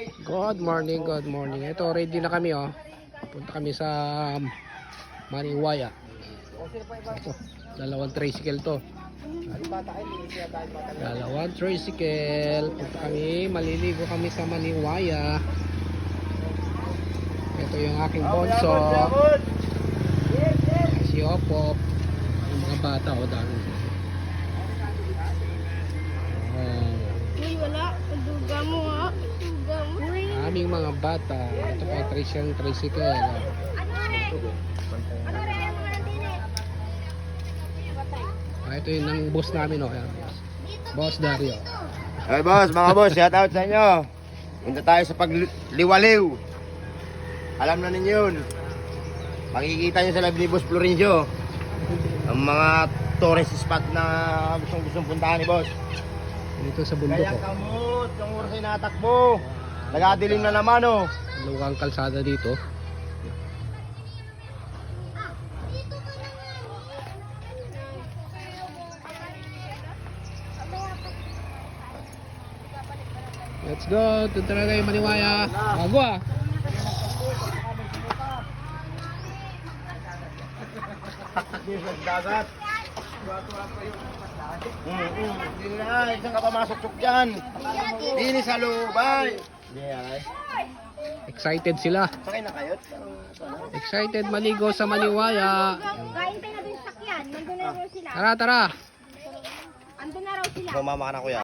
Good morning, good morning. Ito, ready na kami oh. Punta kami sa Maniwaya. Ito, dalawang tricycle to. Dalawang tricycle. Punta kami, maliligo kami sa Maniwaya. Ito yung aking bonso. Si Opop. Yung mga bata o dami. Uy, wala. Duga mo ha. Duga mo. Aming mga bata. Ito pa tricycle. Ano rin? Ano rin? Ano mga nandini? Ito yung ng boss namin oh. Ayan, boss Dario. Hey boss, mga boss, shout out sa inyo. Punta tayo sa pagliwaliw. Alam na ninyo yun. Makikita nyo sa live ni Boss Florencio ang mga tourist spot na gustong puntahan ni Boss. Dito sa bundok Kaya oh. kamot, yung oras ay natakbo. Nagadilim na naman oh. Lugang kalsada dito. Let's go. Tunta na tayo Maniwaya. Bago ah. Dagat. Hindi na, isang kapamasok-sok dyan. Dini sa lubay. Hindi ay. Excited sila. Sakay na kayo? Excited maligo sa Maniwaya. Kain tayo na dun sa sakyan. Nandun na raw sila. Tara, tara. Andun na raw sila. Mama ka na kuya.